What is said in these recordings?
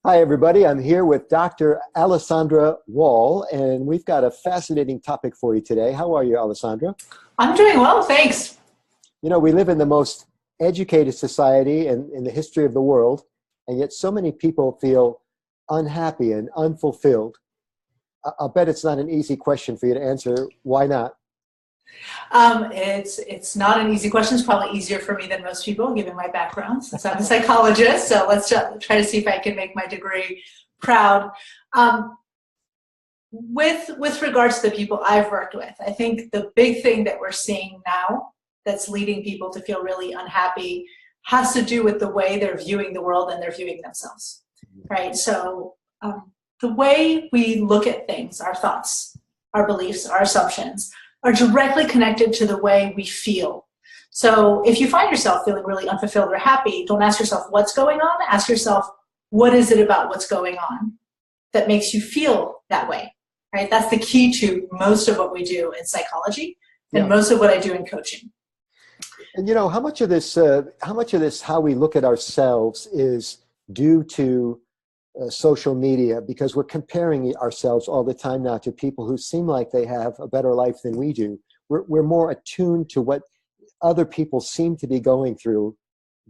Hi, everybody. I'm here with Dr. Alessandra Wall, and we've got a fascinating topic for you today. How are you, Alessandra? I'm doing well, thanks. You know, we live in the most educated society in the history of the world, and yet so many people feel unhappy and unfulfilled. I'll bet it's not an easy question for you to answer. Why not? It's not an easy question. It's probably easier for me than most people, given my background, since I'm a psychologist. So let's try to see if I can make my degree proud. With regards to the people I've worked with, I think the big thing that we're seeing now that's leading people to feel really unhappy has to do with the way they're viewing the world and they're viewing themselves, right? So the way we look at things, our thoughts, our beliefs, our assumptions, are directly connected to the way we feel. So if you find yourself feeling really unfulfilled or happy, don't ask yourself what's going on. Ask yourself, what is it about what's going on that makes you feel that way, right? That's the key to most of what we do in psychology and most of what I do in coaching. And you know, how much of this, how we look at ourselves is due to social media, because we're comparing ourselves all the time now to people who seem like they have a better life than we do. We're more attuned to what other people seem to be going through.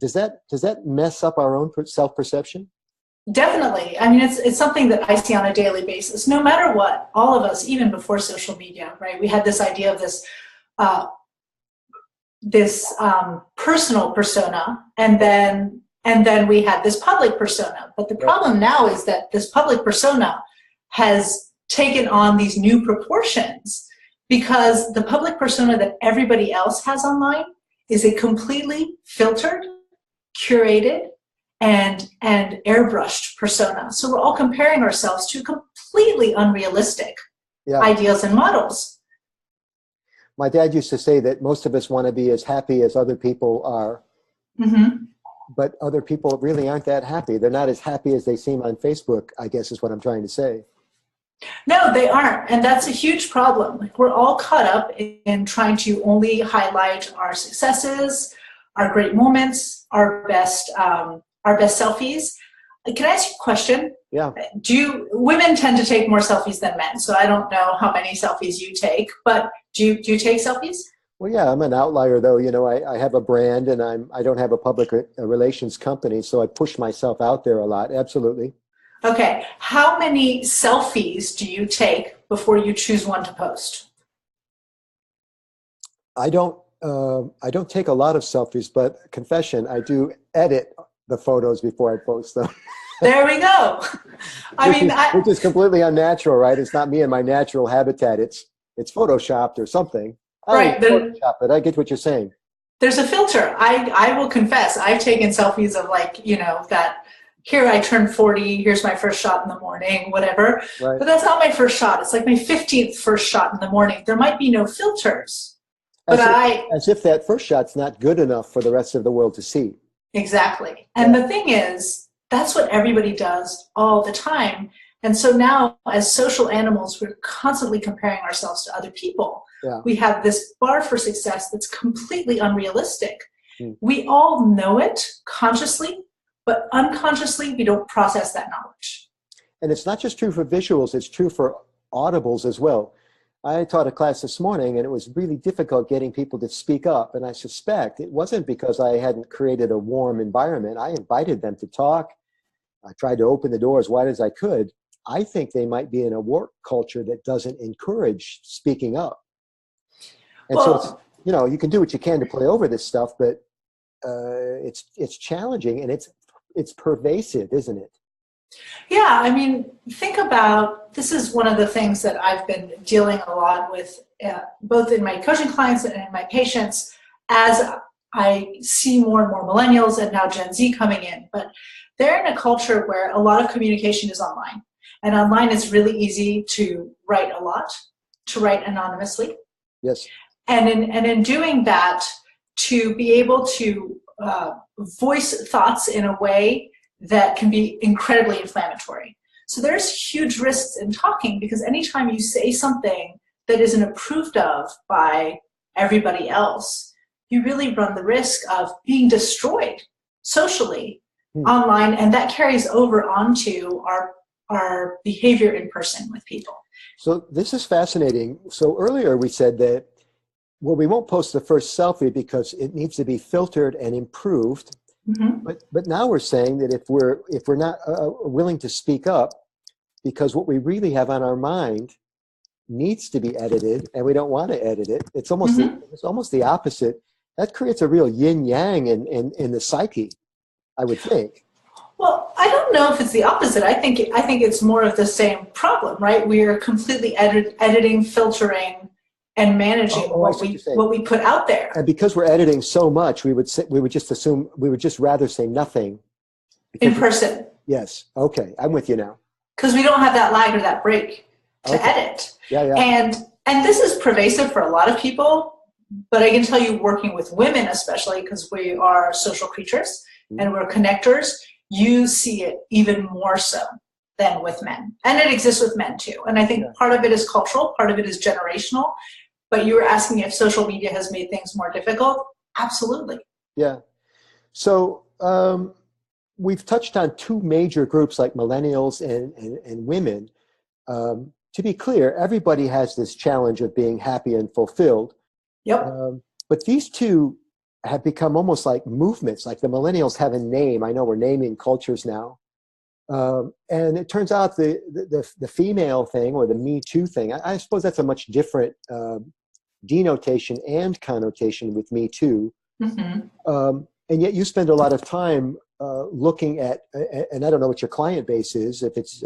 Does that mess up our own self-perception? Definitely. I mean, it's something that I see on a daily basis. No matter what, all of us, even before social media, right? We had this idea of this personal persona, and then we had this public persona. But the problem now is that this public persona has taken on these new proportions because the public persona that everybody else has online is a completely filtered, curated, and airbrushed persona. So we're all comparing ourselves to completely unrealistic ideals and models. My dad used to say that most of us want to be as happy as other people are. Mm-hmm. But other people really aren't that happy. They're not as happy as they seem on Facebook, I guess is what I'm trying to say. No, they aren't. And that's a huge problem. Like, we're all caught up in trying to only highlight our successes, our great moments, our best selfies. Can I ask you a question? Yeah. Women tend to take more selfies than men, so I don't know how many selfies you take, but do you take selfies? Well, yeah, I'm an outlier, though. You know, I have a brand, and I don't have a public relations company, so I push myself out there a lot. Absolutely. Okay. How many selfies do you take before you choose one to post? I don't take a lot of selfies, but confession, I do edit the photos before I post them. There we go. Which is completely unnatural, right? It's not me in my natural habitat. It's photoshopped or something. Right. But I get what you're saying. There's a filter. I will confess, I've taken selfies of that here I turned 40, here's my first shot in the morning, whatever. Right. But that's not my first shot. It's like my 15th first shot in the morning. There might be no filters. As if that first shot's not good enough for the rest of the world to see. Exactly. And the thing is, that's what everybody does all the time. And so now, as social animals, we're constantly comparing ourselves to other people. Yeah. We have this bar for success that's completely unrealistic. We all know it consciously, but unconsciously, we don't process that knowledge. And it's not just true for visuals, it's true for audibles as well. I taught a class this morning, and it was really difficult getting people to speak up. And I suspect it wasn't because I hadn't created a warm environment. I invited them to talk. I tried to open the door as wide as I could. I think they might be in a work culture that doesn't encourage speaking up. And so it's, you can do what you can to play over this stuff, but it's challenging, and it's pervasive, isn't it? Yeah, I mean, think about, this is one of the things that I've been dealing a lot with, both in my coaching clients and in my patients, as I see more and more millennials and now Gen Z coming in. But they're in a culture where a lot of communication is online. And online is really easy to write a lot, to write anonymously. Yes. And in doing that, to be able to voice thoughts in a way that can be incredibly inflammatory. So there's huge risks in talking, because anytime you say something that isn't approved of by everybody else, you really run the risk of being destroyed socially Hmm. online, and that carries over onto our behavior in person with people. So this is fascinating. So earlier we said that, well, we won't post the first selfie because it needs to be filtered and improved. Mm-hmm. But now we're saying that if we're not willing to speak up because what we really have on our mind needs to be edited and we don't want to edit it, it's almost the opposite. That creates a real yin yang in the psyche, I would think. Well, I don't know if it's the opposite. I think it's more of the same problem, right? We are completely editing, filtering, and managing what we put out there. And because we're editing so much, we would just rather say nothing. In person. Yes. Okay. I'm with you now. Because we don't have that lag or that break to edit. Yeah. And this is pervasive for a lot of people, but I can tell you, working with women especially, because we are social creatures and we're connectors, you see it even more so than with men. And it exists with men too. And I think part of it is cultural, part of it is generational. But you were asking if social media has made things more difficult. Absolutely. Yeah. So we've touched on two major groups like millennials and women. To be clear, everybody has this challenge of being happy and fulfilled. Yep. But these two have become almost like movements. Like the millennials have a name. I know we're naming cultures now. And it turns out the female thing, or the Me Too thing, I suppose that's a much different denotation and connotation with Me Too. Mm-hmm. And yet you spend a lot of time looking at, and I don't know what your client base is, if it's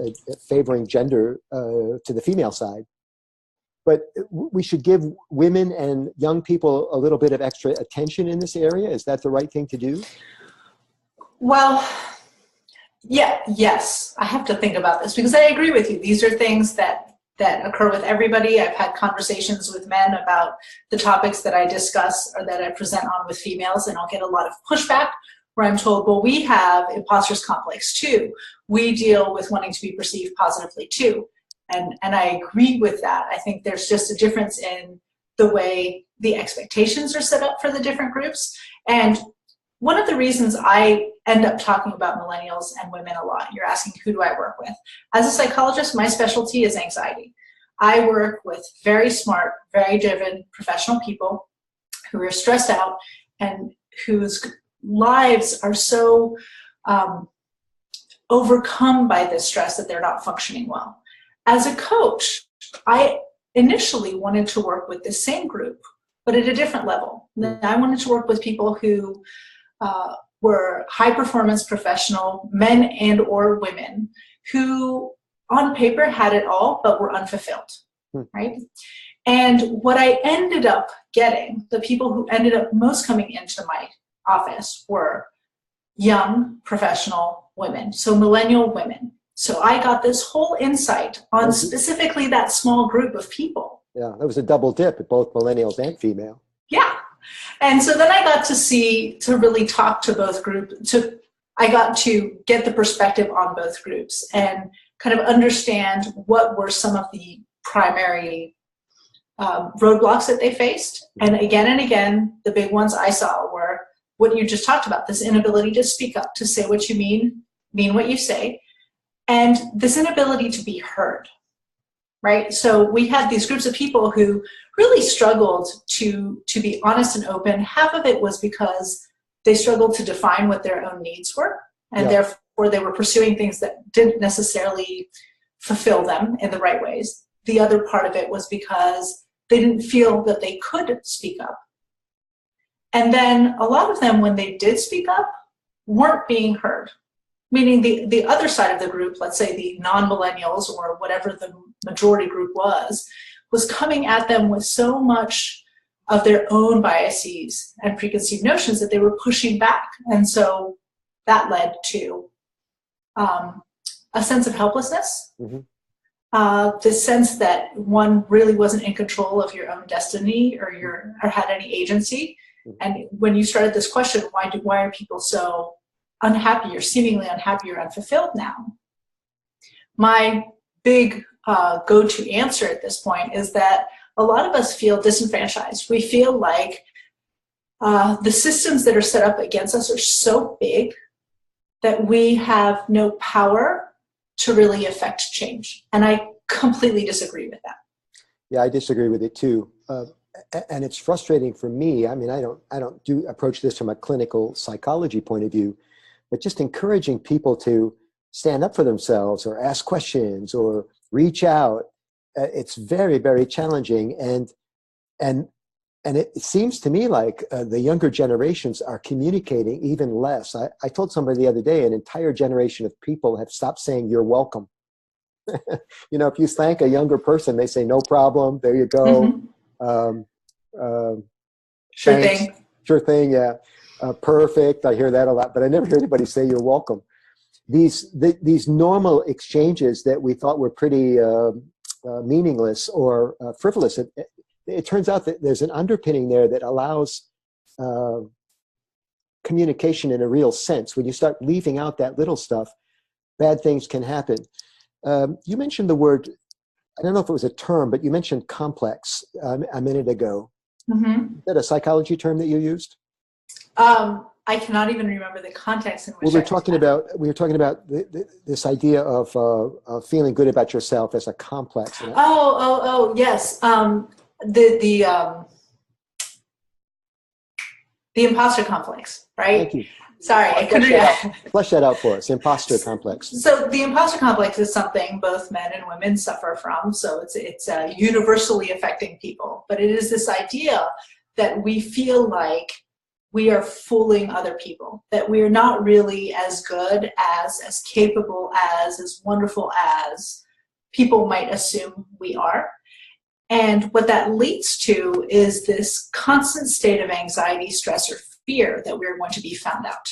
favoring gender to the female side, but we should give women and young people a little bit of extra attention in this area. Is that the right thing to do? Well, yes, I have to think about this because I agree with you. These are things that occur with everybody. I've had conversations with men about the topics that I discuss or that I present on with females, and I'll get a lot of pushback where I'm told, well, we have imposter complex too. We deal with wanting to be perceived positively too. And I agree with that. I think there's just a difference in the way the expectations are set up for the different groups. And one of the reasons I end up talking about millennials and women a lot, you're asking who do I work with? As a psychologist, my specialty is anxiety. I work with very smart, very driven professional people who are stressed out and whose lives are so overcome by this stress that they're not functioning well. As a coach, I initially wanted to work with the same group, but at a different level. I wanted to work with people who were high-performance professional, men and or women, who on paper had it all, but were unfulfilled, right? And what I ended up getting, the people who ended up most coming into my office were young professional women, so millennial women. So I got this whole insight on specifically that small group of people. Yeah, that was a double dip at both millennials and female. Yeah. And so then I got to really talk to both groups. I got to get the perspective on both groups and kind of understand what were some of the primary roadblocks that they faced. And again, the big ones I saw were what you just talked about, this inability to speak up, to say what you mean what you say, and this inability to be heard, right? So we had these groups of people who really struggled to be honest and open. Half of it was because they struggled to define what their own needs were, and therefore they were pursuing things that didn't necessarily fulfill them in the right ways. The other part of it was because they didn't feel that they could speak up. And then a lot of them, when they did speak up, weren't being heard. Meaning the other side of the group, let's say the non-millennials or whatever the majority group was coming at them with so much of their own biases and preconceived notions that they were pushing back. And so that led to a sense of helplessness, the sense that one really wasn't in control of your own destiny or had any agency. And when you started this question, why are people so unhappy or seemingly unhappy or unfulfilled now? My big go-to answer at this point is that a lot of us feel disenfranchised. We feel like the systems that are set up against us are so big that we have no power to really affect change. And I completely disagree with that. Yeah, I disagree with it too. And it's frustrating for me. I mean, I don't approach this from a clinical psychology point of view, but just encouraging people to stand up for themselves or ask questions or reach out. It's very, very challenging. And it seems to me like the younger generations are communicating even less. I told somebody the other day, an entire generation of people have stopped saying "you're welcome." You know, if you thank a younger person, they say "no problem," "there you go," Sure "thanks," thing. "sure thing," yeah, "perfect." I hear that a lot, but I never hear anybody say "you're welcome." These normal exchanges that we thought were pretty meaningless or frivolous, it turns out that there's an underpinning there that allows communication in a real sense. When you start leaving out that little stuff, bad things can happen. You mentioned the word, I don't know if it was a term, but you mentioned complex a minute ago. Mm-hmm. Is that a psychology term that you used? I cannot even remember the context in which we were talking about this idea of feeling good about yourself as a complex. Yes. The imposter complex, right? Thank you. Sorry, I couldn't. Flesh that out for us. Imposter complex. So the imposter complex is something both men and women suffer from. So it's universally affecting people. But it is this idea that we feel like we are fooling other people, that we're not really as good as capable as wonderful as people might assume we are. And what that leads to is this constant state of anxiety, stress, or fear that we're going to be found out.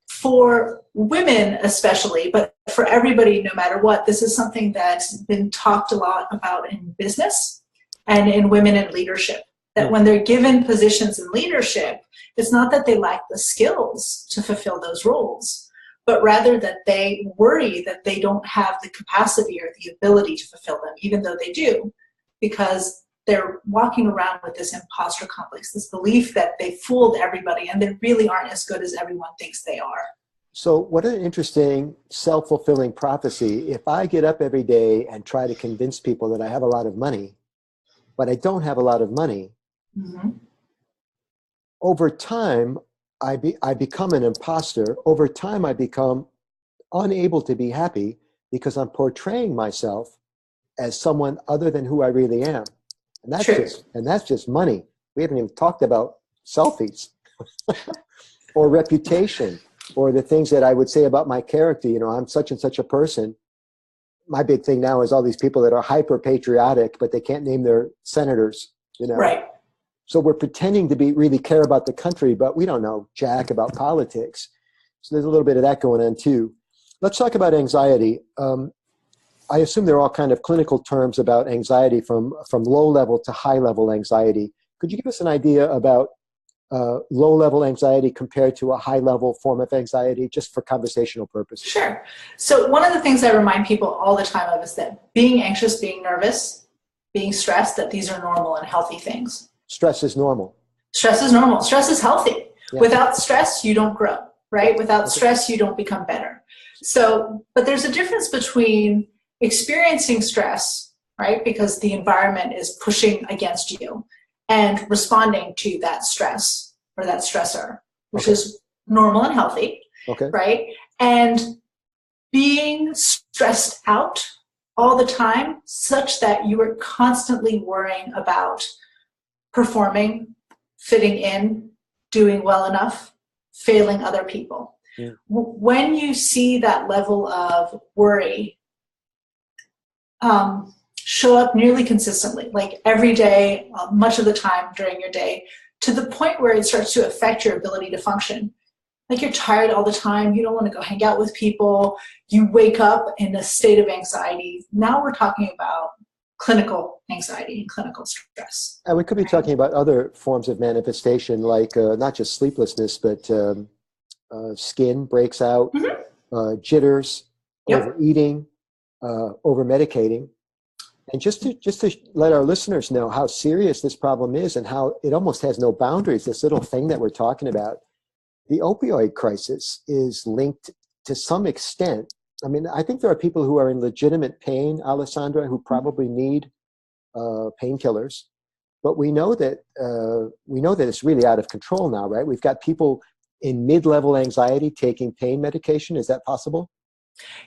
For women especially, but for everybody, no matter what, this is something that's been talked a lot about in business and in women in leadership. That when they're given positions in leadership, it's not that they lack the skills to fulfill those roles, but rather that they worry that they don't have the capacity or the ability to fulfill them, even though they do, because they're walking around with this imposter complex, this belief that they fooled everybody and they really aren't as good as everyone thinks they are. So what an interesting self-fulfilling prophecy. If I get up every day and try to convince people that I have a lot of money, but I don't have a lot of money, mm-hmm. Over time, I become an imposter. Over time, I become unable to be happy because I'm portraying myself as someone other than who I really am. And that's just money. We haven't even talked about selfies or reputation or the things that I would say about my character. You know, I'm such and such a person. My big thing now is all these people that are hyper patriotic, but they can't name their senators, you know. Right. So we're pretending to really care about the country, but we don't know jack about politics. So there's a little bit of that going on too. Let's talk about anxiety. I assume there are all kind of clinical terms about anxiety from low level to high level anxiety. Could you give us an idea about low level anxiety compared to a high level form of anxiety, just for conversational purposes? Sure. So one of the things I remind people all the time of is that being anxious, being nervous, being stressed, that these are normal and healthy things. Stress is normal. Stress is normal. Stress is healthy. Yeah. Without stress, you don't grow, right? Without stress, you don't become better. So, but there's a difference between experiencing stress, right? Because the environment is pushing against you, and responding to that stress or that stressor, which is normal and healthy, right? And being stressed out all the time such that you are constantly worrying about performing, fitting in, doing well enough, failing other people. Yeah. When you see that level of worry show up nearly consistently, like every day, much of the time during your day, to the point where it starts to affect your ability to function. Like you're tired all the time, you don't want to go hang out with people, you wake up in a state of anxiety. Now we're talking about clinical anxiety and clinical stress. And we could be talking about other forms of manifestation, like not just sleeplessness, but skin breaks out, jitters, overeating, over-medicating. And just to let our listeners know how serious this problem is and how it almost has no boundaries, this little thing that we're talking about, the opioid crisis is linked to some extent, I mean, I think there are people who are in legitimate pain, Alessandra, who probably need painkillers. But we know that it's really out of control now, right? We've got people in mid-level anxiety taking pain medication. Is that possible?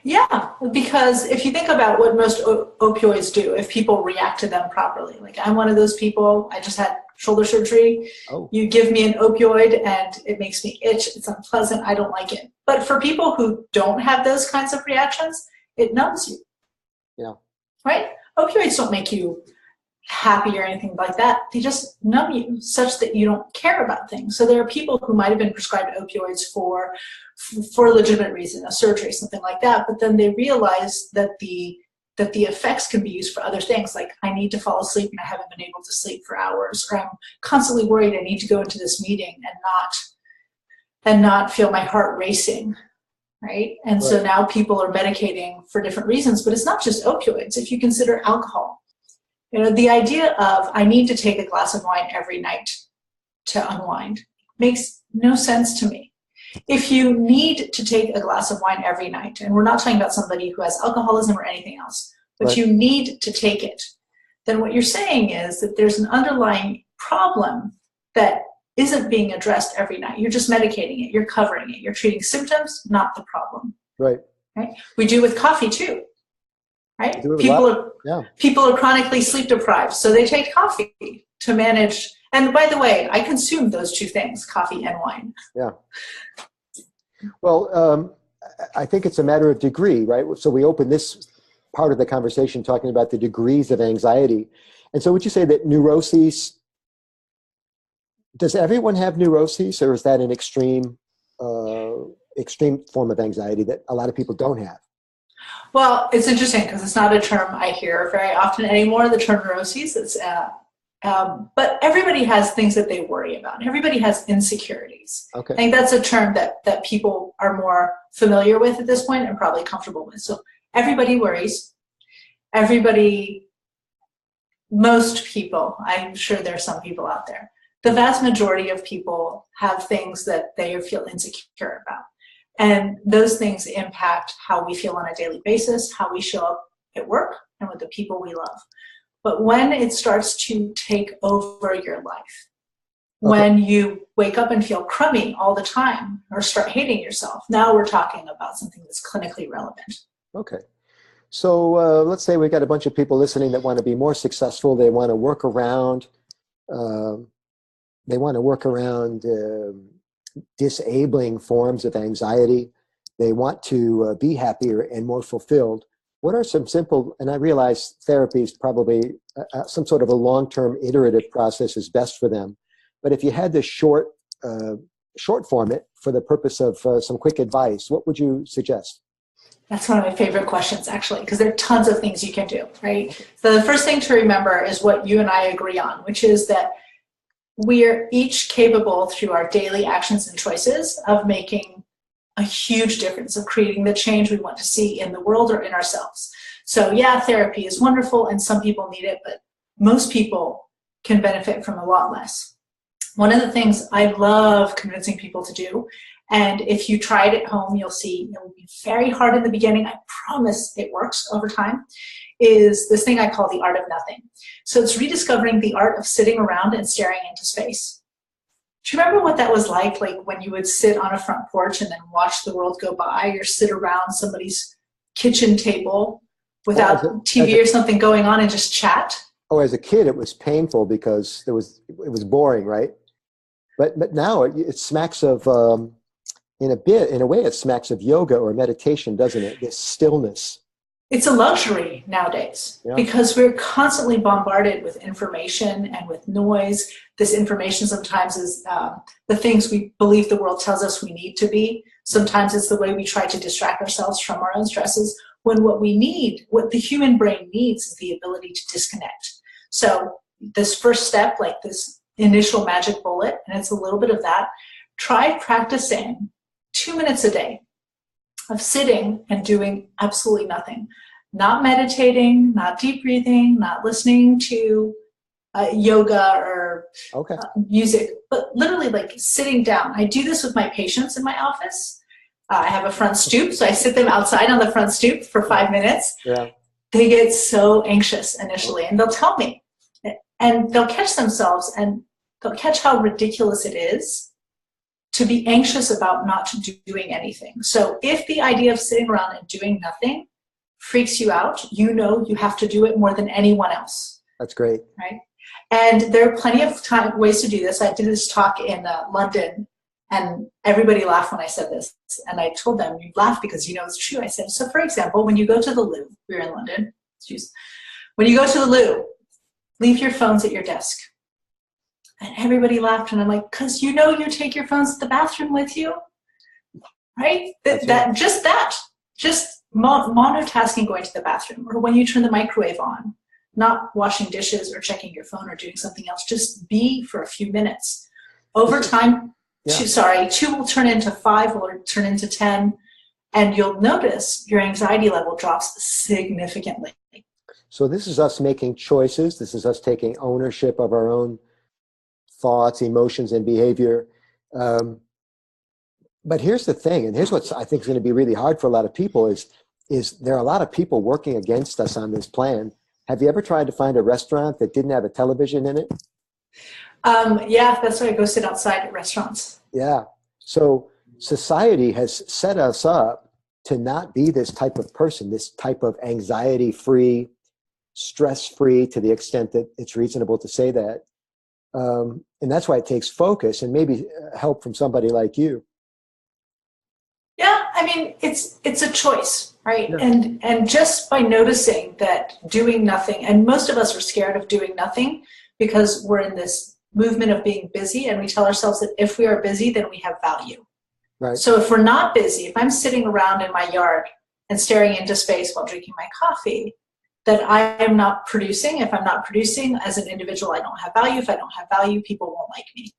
Yeah, because if you think about what most opioids do, if people react to them properly, like I'm one of those people, I just had shoulder surgery. Oh, You give me an opioid and it makes me itch. It's unpleasant. I don't like it. But for people who don't have those kinds of reactions, it numbs you. yeah. Right? Opioids don't make you happy or anything like that. They just numb you such that you don't care about things. So there are people who might have been prescribed opioids for a legitimate reason, a surgery, something like that, but then they realize that the effects can be used for other things, like I need to fall asleep and I haven't been able to sleep for hours, or I'm constantly worried I need to go into this meeting and not feel my heart racing, right? And so now people are medicating for different reasons, but it's not just opioids. If you consider alcohol, you know, the idea of I need to take a glass of wine every night to unwind makes no sense to me. If you need to take a glass of wine every night, and we're not talking about somebody who has alcoholism or anything else, but you need to take it, then what you're saying is that there's an underlying problem that isn't being addressed every night. You're just medicating it. You're covering it. You're treating symptoms, not the problem. Right. Right? We do with coffee too. Right? People are chronically sleep deprived, so they take coffee to manage. And by the way, I consume those two things, coffee and wine. Yeah. Well, I think it's a matter of degree, right? So we opened this part of the conversation talking about the degrees of anxiety. And so would you say that neuroses, does everyone have neuroses, or is that an extreme form of anxiety that a lot of people don't have? Well, it's interesting because it's not a term I hear very often anymore, the term neuroses. But everybody has things that they worry about. Everybody has insecurities. Okay. I think that's a term that people are more familiar with at this point and probably comfortable with. So everybody worries. Most people, I'm sure there's some people out there, the vast majority of people have things that they feel insecure about. And those things impact how we feel on a daily basis, how we show up at work, and with the people we love. But when it starts to take over your life, when you wake up and feel crummy all the time or start hating yourself, now we're talking about something that's clinically relevant. Okay. So let's say we've got a bunch of people listening that want to be more successful. They want to work around disabling forms of anxiety. They want to be happier and more fulfilled. What are some simple, and I realize therapy is probably some sort of a long-term iterative process is best for them. But if you had to short form it for the purpose of some quick advice, what would you suggest? That's one of my favorite questions, actually, because there are tons of things you can do, right? So the first thing to remember is what you and I agree on, which is that we are each capable through our daily actions and choices of making a huge difference, of creating the change we want to see in the world or in ourselves. So yeah, therapy is wonderful and some people need it, but most people can benefit from a lot less. One of the things I love convincing people to do, and if you try it at home, you'll see it will be very hard in the beginning. I promise it works over time, is this thing I call the art of nothing. So it's rediscovering the art of sitting around and staring into space. Do you remember what that was like when you would sit on a front porch and then watch the world go by, or sit around somebody's kitchen table without TV or something going on and just chat? Oh, as a kid, it was painful because it was boring, right? But now it smacks of, in a way, it smacks of yoga or meditation, doesn't it? This stillness. It's a luxury nowadays because we're constantly bombarded with information and with noise. This information sometimes is the things we believe the world tells us we need to be. Sometimes it's the way we try to distract ourselves from our own stresses, when what we need, what the human brain needs, is the ability to disconnect. So this first step, like this initial magic bullet, and it's a little bit of that, try practicing 2 minutes a day of sitting and doing absolutely nothing. Not meditating, not deep breathing, not listening to yoga or music, but literally like sitting down. I do this with my patients in my office. I have a front stoop, so I sit them outside on the front stoop for 5 minutes. Yeah. They get so anxious initially, and they'll tell me. And they'll catch themselves, and they'll catch how ridiculous it is to be anxious about not doing anything. So if the idea of sitting around and doing nothing freaks you out, you know you have to do it more than anyone else. That's great. Right? And there are plenty of ways to do this. I did this talk in London, and everybody laughed when I said this. And I told them, you laugh because you know it's true. I said, so for example, when you go to the loo, we were in London, when you go to the loo, leave your phones at your desk. And everybody laughed, and I'm like, because you know you take your phones to the bathroom with you, right? Just monotasking going to the bathroom, or when you turn the microwave on, not washing dishes or checking your phone or doing something else, just be for a few minutes. Over time, two will turn into 5, will turn into 10, and you'll notice your anxiety level drops significantly. So this is us making choices. This is us taking ownership of our own thoughts, emotions, and behavior. But here's the thing, and here's what I think is going to be really hard for a lot of people is there are a lot of people working against us on this plan. Have you ever tried to find a restaurant that didn't have a television in it? Yeah, that's why I go sit outside at restaurants. Yeah. So society has set us up to not be this type of person, this type of anxiety-free, stress-free, to the extent that it's reasonable to say that. And that's why it takes focus and maybe help from somebody like you. Yeah, I mean, it's a choice, right? Yeah. And just by noticing that doing nothing, and most of us are scared of doing nothing because we're in this movement of being busy, and we tell ourselves that if we are busy, then we have value. Right. So if we're not busy, if I'm sitting around in my yard and staring into space while drinking my coffee, that I am not producing. If I'm not producing as an individual, I don't have value. If I don't have value, people won't like me.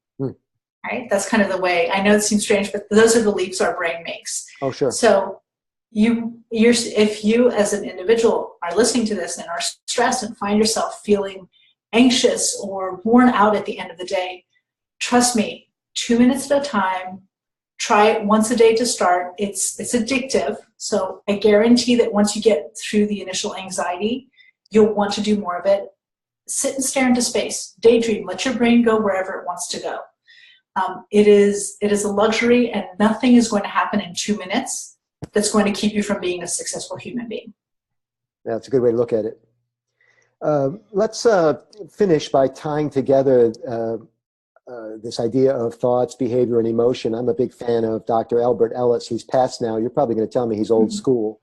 Right? That's kind of the way. I know it seems strange, but those are the leaps our brain makes. Oh, sure. So if you as an individual are listening to this and are stressed and find yourself feeling anxious or worn out at the end of the day, trust me, 2 minutes at a time, try it once a day to start. It's addictive. So I guarantee that once you get through the initial anxiety, you'll want to do more of it. Sit and stare into space, daydream, let your brain go wherever it wants to go. It is a luxury, and nothing is going to happen in 2 minutes that's going to keep you from being a successful human being. That's a good way to look at it. Let's finish by tying together this idea of thoughts, behavior, and emotion. I'm a big fan of Dr. Albert Ellis. He's passed now. You're probably going to tell me he's old school.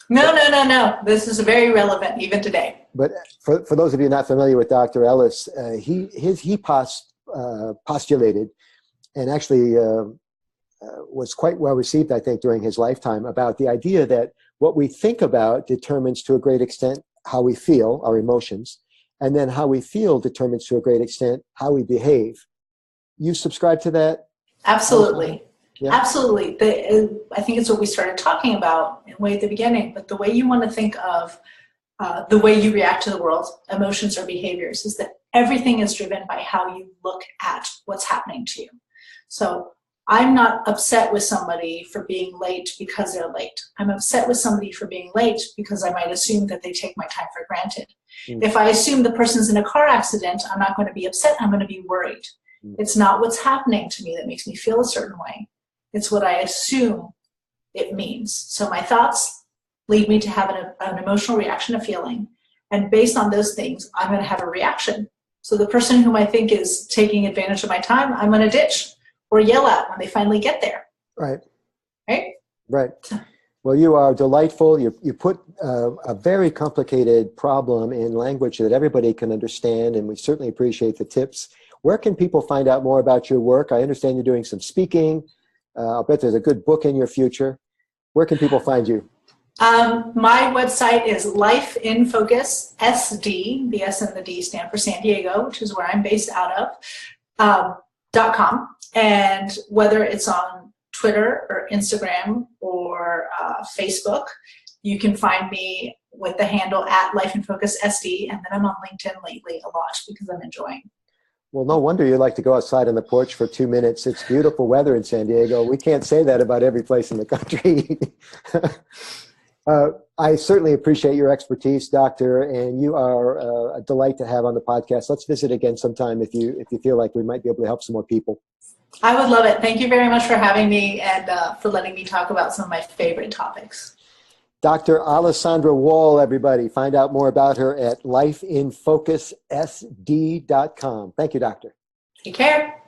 No. This is very relevant even today. But for those of you not familiar with Dr. Ellis, he postulated, and actually was quite well received, I think, during his lifetime, about the idea that what we think about determines to a great extent how we feel, our emotions, and then how we feel determines to a great extent how we behave. You subscribe to that? Absolutely. Yeah. Absolutely. I think it's what we started talking about way at the beginning, but the way you want to think of the way you react to the world, emotions or behaviors, is that everything is driven by how you look at what's happening to you. So I'm not upset with somebody for being late because they're late. I'm upset with somebody for being late because I might assume that they take my time for granted. If I assume the person's in a car accident, I'm not going to be upset. I'm going to be worried. It's not what's happening to me that makes me feel a certain way. It's what I assume it means. So my thoughts lead me to have an emotional reaction, a feeling. And based on those things, I'm going to have a reaction. So the person whom I think is taking advantage of my time, I'm going to ditch or yell at when they finally get there. Right. Right? Right. Well, you are delightful. You put a very complicated problem in language that everybody can understand, and we certainly appreciate the tips. Where can people find out more about your work? I understand you're doing some speaking. I'll bet there's a good book in your future. Where can people find you? My website is Life in Focus SD. The S and the D stand for San Diego, which is where I'm based out of, .com. And whether it's on Twitter or Instagram or Facebook, you can find me with the handle at Life in Focus SD. And then I'm on LinkedIn lately a lot because I'm enjoying. Well, no wonder you like to go outside on the porch for 2 minutes. It's beautiful weather in San Diego. We can't say that about every place in the country. I certainly appreciate your expertise, Doctor, and you are a delight to have on the podcast. Let's visit again sometime if you feel like we might be able to help some more people. I would love it. Thank you very much for having me and for letting me talk about some of my favorite topics. Dr. Alessandra Wall, everybody. Find out more about her at lifeinfocussd.com. Thank you, Doctor. Take care.